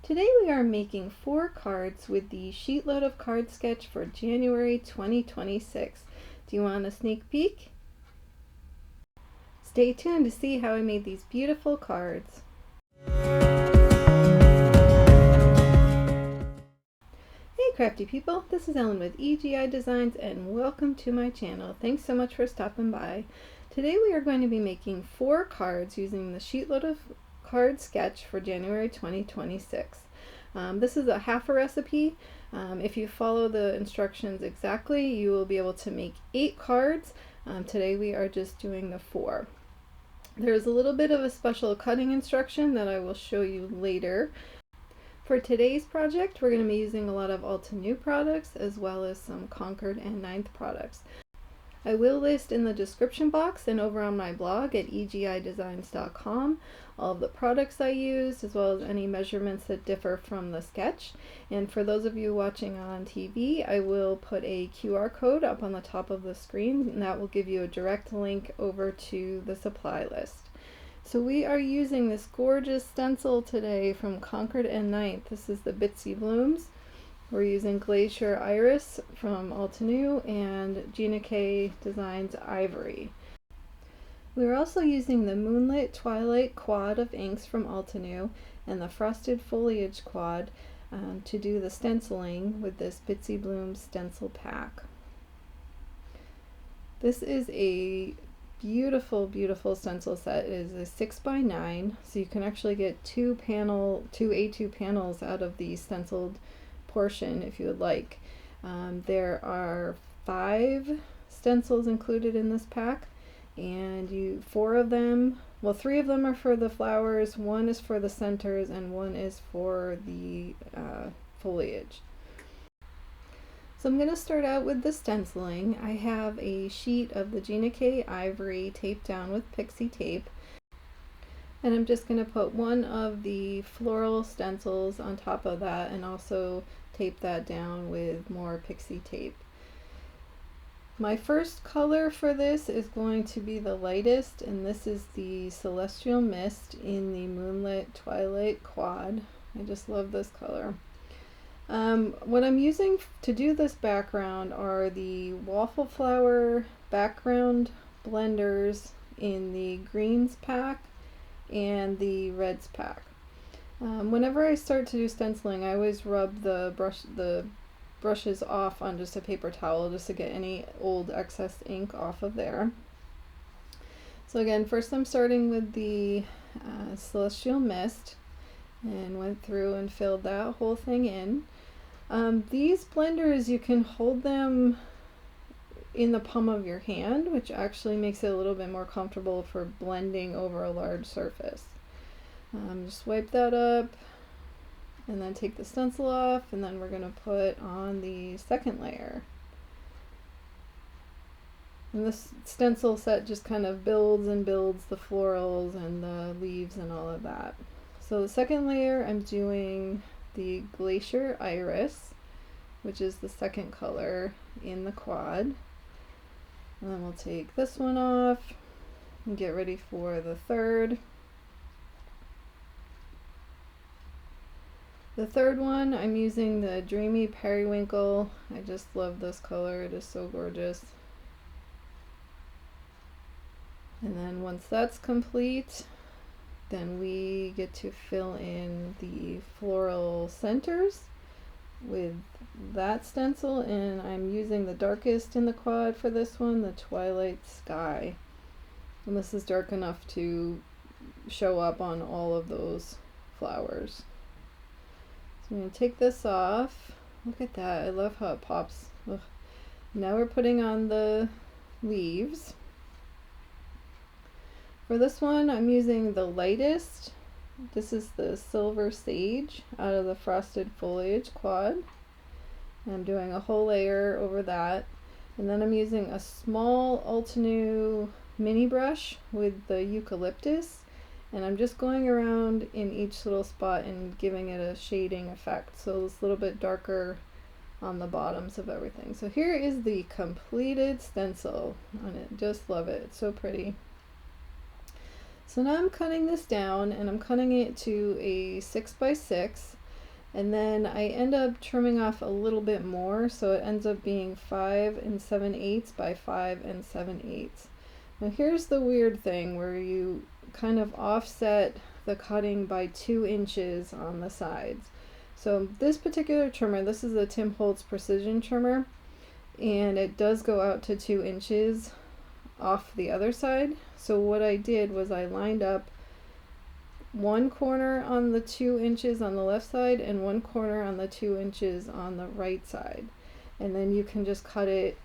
Today we are making 4 cards with the Sheetload of Cards sketch for January 2026. Do you want a sneak peek? Stay tuned to see how I made these beautiful cards. Hey crafty people, this is Ellen with EGI Designs and welcome to my channel. Thanks so much for stopping by. Today we are going to be making 4 cards using the Sheetload of Cards sketch for January 2026. This is a half a recipe. If you follow the instructions exactly, you will be able to make 8 cards. Today we are just doing the 4. There's a little bit of a special cutting instruction that I will show you later. For today's project, we're going to be using a lot of Altenew products as well as some Concord and 9th products. I will list in the description box and over on my blog at egidesigns.com all of the products I used as well as any measurements that differ from the sketch. And for those of you watching on TV, I will put a QR code up on the top of the screen and that will give you a direct link over to the supply list. So we are using this gorgeous stencil today from Concord and 9th. This is the Bitsy Blooms. We're using Glacier Iris from Altenew and Gina K Designs Ivory. We're also using the Moonlit Twilight quad of inks from Altenew and the Frosted Foliage quad to do the stenciling with this Bitsy Blooms stencil pack. This is a beautiful stencil set. It is a 6x9, so you can actually get two A2 panels out of the stenciled portion if you would like. There are 5 stencils included in this pack, and 3 of them are for the flowers, 1 is for the centers, and 1 is for the foliage. So I'm going to start out with the stenciling. I have a sheet of the Gina K Ivory taped down with pixie tape, and I'm just going to put 1 of the floral stencils on top of that and also tape that down with more pixie tape. My first color for this is going to be the lightest, and this is the Celestial Mist in the Moonlit Twilight quad. I just love this color. What I'm using to do this background are the waffle flower background blenders in the greens pack and the reds pack. Whenever I start to do stenciling, I always rub the brushes off on just a paper towel just to get any old excess ink off of there. So again, first I'm starting with the Celestial Mist and went through and filled that whole thing in. These blenders, you can hold them in the palm of your hand, which actually makes it a little bit more comfortable for blending over a large surface. Just wipe that up and then take the stencil off, and then we're going to put on the second layer. And this stencil set just kind of builds and builds the florals and the leaves and all of that. So the second layer, I'm doing the Glacier Iris, which is the second color in the quad. And then we'll take this one off and get ready for the third. The third one, I'm using the Dreamy Periwinkle. I just love this color, it is so gorgeous. And then once that's complete, then we get to fill in the floral centers with that stencil, and I'm using the darkest in the quad for this one, the Twilight Sky. And this is dark enough to show up on all of those flowers. So I'm going to take this off. Look at that, I love how it pops. Ugh. Now we're putting on the leaves. For this one, I'm using the lightest. This is the Silver Sage out of the Frosted Foliage quad. And I'm doing a whole layer over that. And then I'm using a small Altenew mini brush with the Eucalyptus. And I'm just going around in each little spot and giving it a shading effect. So it's a little bit darker on the bottoms of everything. So here is the completed stencil on it. Just love it. It's so pretty. So now I'm cutting this down, and I'm cutting it to a 6x6. And then I end up trimming off a little bit more, so it ends up being 5 7/8 by 5 7/8. Now here's the weird thing where you kind of offset the cutting by 2 inches on the sides. So this particular trimmer, this is a Tim Holtz precision trimmer, and it does go out to 2 inches off the other side. So what I did was I lined up one corner on the 2 inches on the left side and one corner on the 2 inches on the right side, and then you can just cut it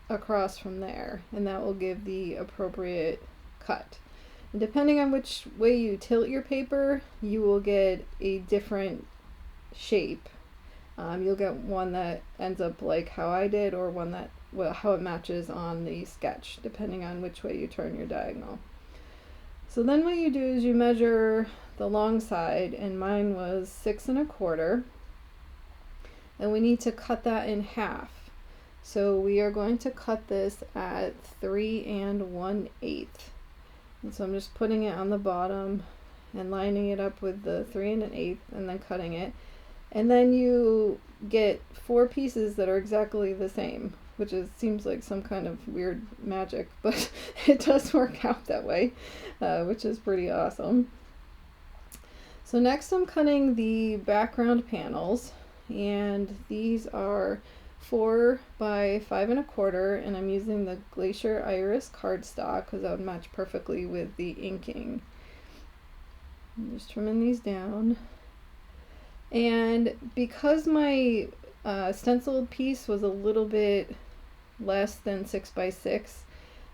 across from there, and that will give the appropriate cut. And depending on which way you tilt your paper, you will get a different shape. You'll get one that ends up like how I did, or one that, well, how it matches on the sketch, depending on which way you turn your diagonal. So then what you do is you measure the long side, and mine was 6 1/4, and we need to cut that in half. So we are going to cut this at 3 1/8. And so I'm just putting it on the bottom and lining it up with the 3 1/8 and then cutting it. And then you get 4 pieces that are exactly the same, which seems like some kind of weird magic, but it does work out that way, which is pretty awesome. So next I'm cutting the background panels, and these are 4 by 5 1/4, and I'm using the Glacier Iris cardstock because that would match perfectly with the inking. I'm just trimming these down. And because my stenciled piece was a little bit less than 6 by 6,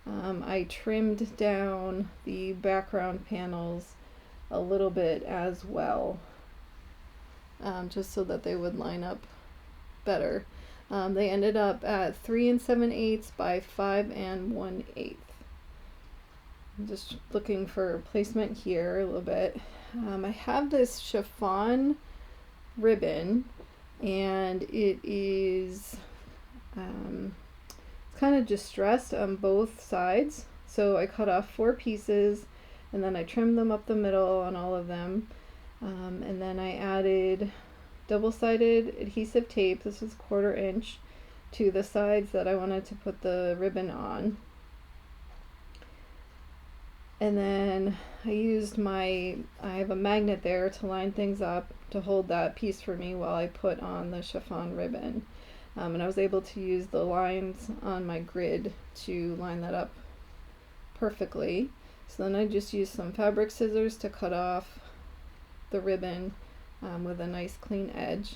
I trimmed down the background panels a little bit as well, just so that they would line up better. They ended up at 3 7/8 by 5 1/8. I'm just looking for placement here a little bit. I have this chiffon ribbon, and it is it's kind of distressed on both sides, so I cut off 4 pieces and then I trimmed them up the middle on all of them, and then I added double-sided adhesive tape, this is 1/4 inch, to the sides that I wanted to put the ribbon on. And then I used I have a magnet there to line things up to hold that piece for me while I put on the chiffon ribbon. And I was able to use the lines on my grid to line that up perfectly. So then I just used some fabric scissors to cut off the ribbon with a nice clean edge.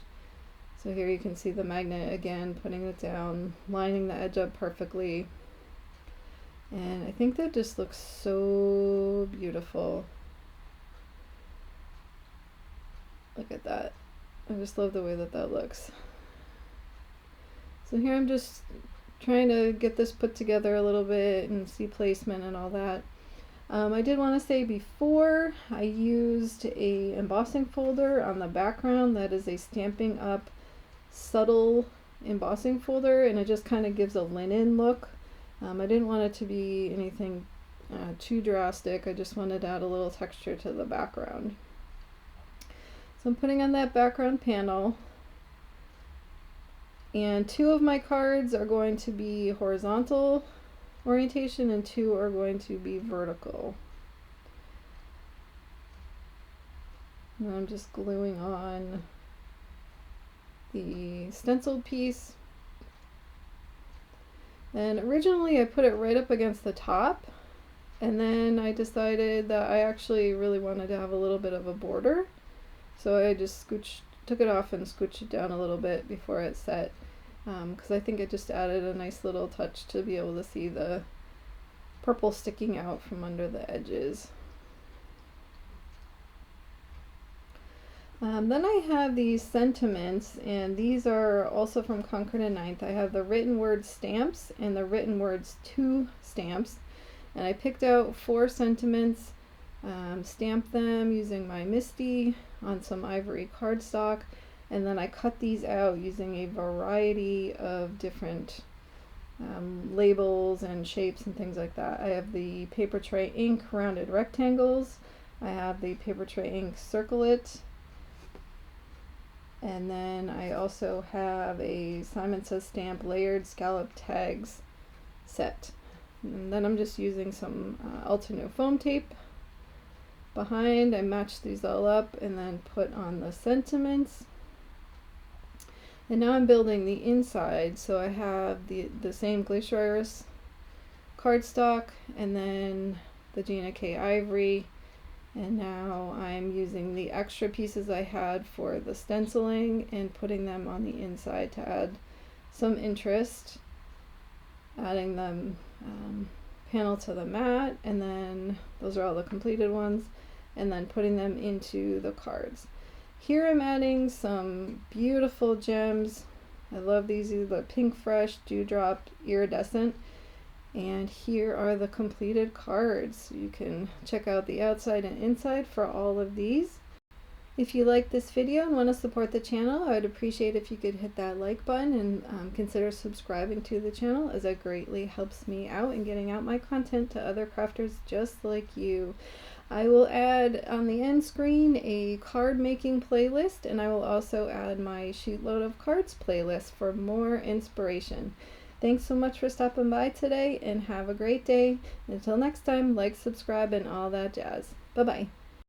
So here you can see the magnet again, putting it down, lining the edge up perfectly. And I think that just looks so beautiful. Look at that. I just love the way that that looks. So here I'm just trying to get this put together a little bit and see placement and all that. I did want to say before, I used a embossing folder on the background that is a Stampin' Up! Subtle embossing folder, and it just kind of gives a linen look. I didn't want it to be anything too drastic. I just wanted to add a little texture to the background. So I'm putting on that background panel, and 2 of my cards are going to be horizontal orientation and 2 are going to be vertical. And I'm just gluing on the stenciled piece. And originally I put it right up against the top, and then I decided that I actually really wanted to have a little bit of a border, so I just took it off and scooched it down a little bit before it set, because I think it just added a nice little touch to be able to see the purple sticking out from under the edges. Then I have these sentiments, and these are also from Concord and 9th. I have the written word stamps and the written words to stamps, and I picked out 4 sentiments, stamped them using my Misty on some ivory cardstock, and then I cut these out using a variety of different labels and shapes and things like that. I have the paper tray ink rounded rectangles, I have the paper tray ink circle it, And then I also have a Simon Says Stamp layered scallop tags set. And then I'm just using some Altenew foam tape behind. I matched these all up and then put on the sentiments. And now I'm building the inside, so I have the same Glacier Iris cardstock and then the Gina K Ivory, and now I'm using the extra pieces I had for the stenciling and putting them on the inside to add some interest, adding them panel to the mat, and then those are all the completed ones, and then putting them into the cards. Here I'm adding some beautiful gems. I love these. These are the Pinkfresh Dewdrop Iridescent. And here are the completed cards. You can check out the outside and inside for all of these. If you like this video and want to support the channel, I would appreciate if you could hit that like button and consider subscribing to the channel, as it greatly helps me out in getting out my content to other crafters just like you. I will add on the end screen a card making playlist, and I will also add my Sheetload of Cards playlist for more inspiration. Thanks so much for stopping by today, and have a great day. Until next time, like, subscribe, and all that jazz. Bye-bye.